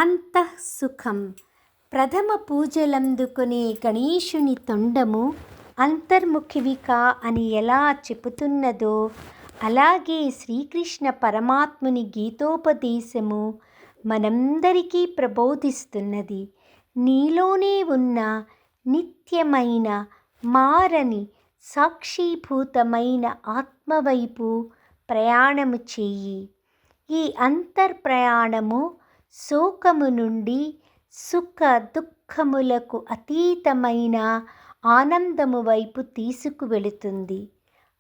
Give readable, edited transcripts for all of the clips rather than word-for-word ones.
అంతఃసుఖం. ప్రథమ పూజలందుకునే గణేశుని తొండము అంతర్ముఖివిక అని ఎలా చెబుతున్నదో అలాగే శ్రీకృష్ణ పరమాత్ముని గీతోపదేశము మనందరికీ ప్రబోధిస్తున్నది. నీలోనే ఉన్న నిత్యమైన మారని సాక్షీభూతమైన ఆత్మవైపు ప్రయాణము చెయ్యి. ఈ అంతర్ప్రయాణము శోకము నుండి సుఖ దుఃఖములకు అతీతమైన ఆనందము వైపు తీసుకువెళుతుంది.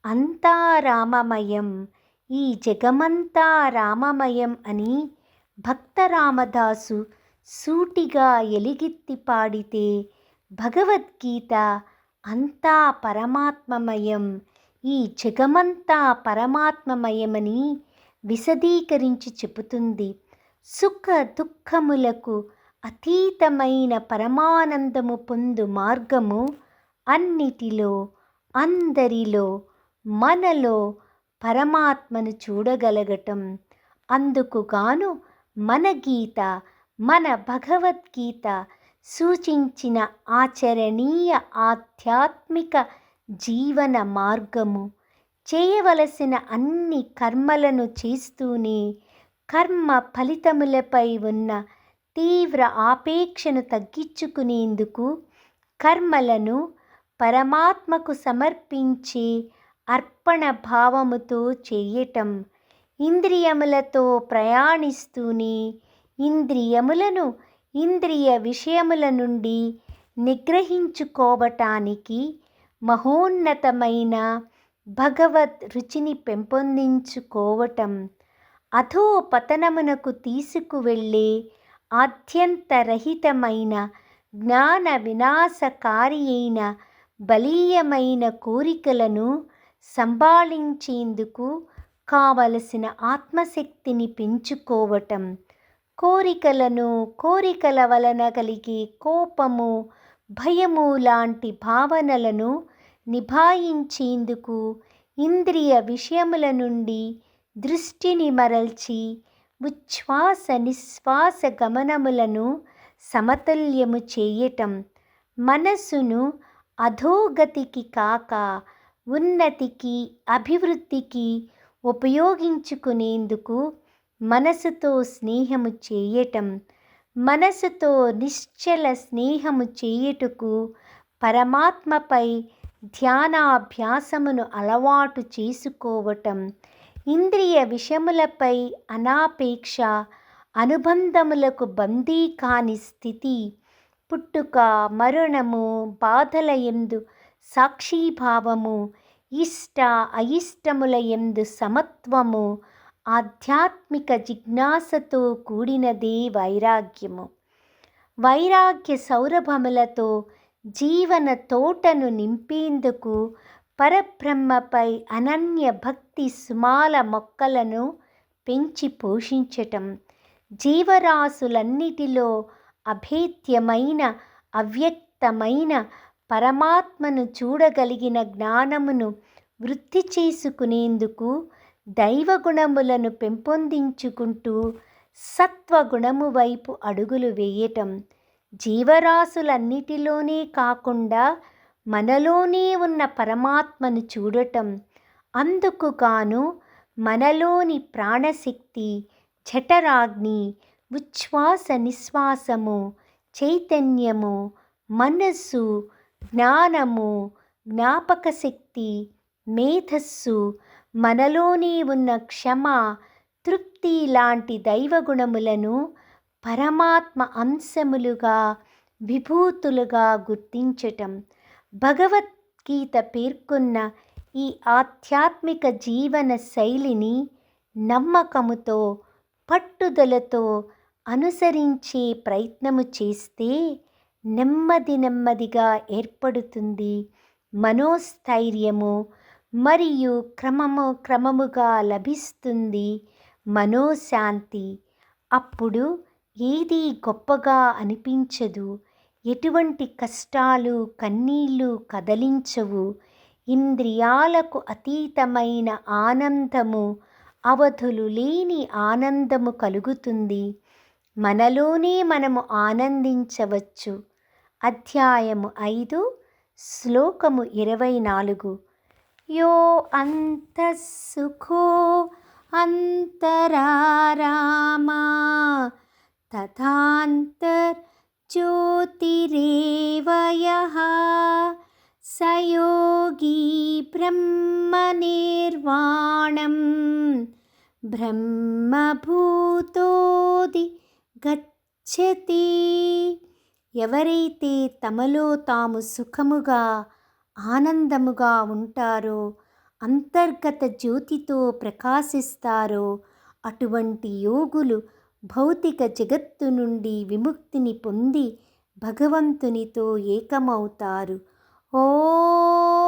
అంతా రామమయం, ఈ జగమంతా రామమయం అని భక్త రామదాసు సూటిగా ఎలుగెత్తి పాడితే భగవద్గీత అంతా పరమాత్మమయం, ఈ జగమంతా పరమాత్మమయమని విశదీకరించి చెబుతుంది. సుఖ దుఃఖములకు అతీతమైన పరమానందము పొందు మార్గము అన్నిటిలో, అందరిలో, మనలో పరమాత్మను చూడగలగటం. అందుకుగాను మన గీత, మన భగవద్గీత సూచించిన ఆచరణీయ ఆధ్యాత్మిక జీవన మార్గము. చేయవలసిన అన్ని కర్మలను చేస్తూనే కర్మ ఫలితములపై ఉన్న తీవ్ర ఆపేక్షను తగ్గించుకునేందుకు కర్మలను పరమాత్మకు సమర్పించే అర్పణ భావముతో చేయటం. ఇంద్రియములతో ప్రయాణిస్తూనే ఇంద్రియములను ఇంద్రియ విషయముల నుండి నిగ్రహించుకోవటానికి మహోన్నతమైన భగవద్ రుచిని పెంపొందించుకోవటం. అధోపతనమునకు తీసుకువెళ్ళే ఆద్యంతరహితమైన జ్ఞాన వినాశకారి అయిన బలీయమైన కోరికలను సంభాళించేందుకు కావలసిన ఆత్మశక్తిని పెంచుకోవటం. కోరికల వలన కలిగే కోపము, భయము లాంటి భావనలను నిభాయించేందుకు ఇంద్రియ విషయముల నుండి దృష్టిని మరల్చి ఉచ్ఛ్వాస నిశ్వాస గమనములను సమతుల్యము చేయటం. మనస్సును అధోగతికి కాక ఉన్నతికి, అభివృద్ధికి ఉపయోగించుకునేందుకు మనసుతో స్నేహము చేయటం. మనసుతో నిశ్చల స్నేహము చేయుటకు పరమాత్మపై ధ్యానాభ్యాసమును అలవాటు చేసుకోవటం. ఇంద్రియ విషయములపై అనాపేక్ష అనుబంధములకు బందీ కాని స్థితి. పుట్టుక, మరణము, బాధల యందు సాక్షీభావము, ఇష్ట అయిష్టముల యందు సమత్వము, ఆధ్యాత్మిక జిజ్ఞాసతో కూడినదే వైరాగ్యము. వైరాగ్య సౌరభములతో జీవన తోటను నింపేందుకు పరబ్రహ్మపై అనన్య భక్తి సుమాల మొక్కలను పెంచి పోషించటం. జీవరాశులన్నిటిలో అభేద్యమైన అవ్యక్తమైన పరమాత్మను చూడగలిగిన జ్ఞానమును వృద్ధి చేసుకునేందుకు దైవగుణములను పెంపొందించుకుంటూ సత్వగుణము వైపు అడుగులు వేయటం. జీవరాశులన్నిటిలోనే కాకుండా మనలోనే ఉన్న పరమాత్మను చూడటం. అందుకుగాను మనలోని ప్రాణశక్తి, జఠరాగ్ని, ఉచ్ఛ్వాస నిశ్వాసము, చైతన్యము, మనస్సు, జ్ఞానము, జ్ఞాపకశక్తి, మేధస్సు, మనలోనే ఉన్న క్షమ, తృప్తి లాంటి దైవగుణములను పరమాత్మ అంశములుగా, విభూతులుగా గుర్తించటం. భగవద్గీత పేర్కొన్న ఈ ఆధ్యాత్మిక జీవన శైలిని నమ్మకముతో, పట్టుదలతో అనుసరించే ప్రయత్నము చేస్తే నెమ్మదిగా ఏర్పడుతుంది మనోస్థైర్యము, మరియు క్రమముగా లభిస్తుంది మనోశాంతి. అప్పుడు ఏదీ గొప్పగా అనిపించదు. ఎటువంటి కష్టాలు, కన్నీళ్ళు కదలించవు. ఇంద్రియాలకు అతీతమైన ఆనందము, అవధులు లేని ఆనందము కలుగుతుంది. మనలోనే మనము ఆనందించవచ్చు. అధ్యాయము 5 శ్లోకము 24. యో అంతఃసుఖో అంతరారామా తథాంతర్జ్యోతిరేవ యః స యోగి బ్రహ్మనిర్వాణం బ్రహ్మభూతోది గచ్చతి. ఎవరైతే తమలో తాము సుఖముగా ఆనందముగా ఉంటారో, అంతర్గత జ్యోతితో ప్రకాశిస్తారో అటువంటి యోగులు భౌతిక జగత్తు నుండి విముక్తిని పొంది భగవంతునితో ఏకమవుతారు. ఓం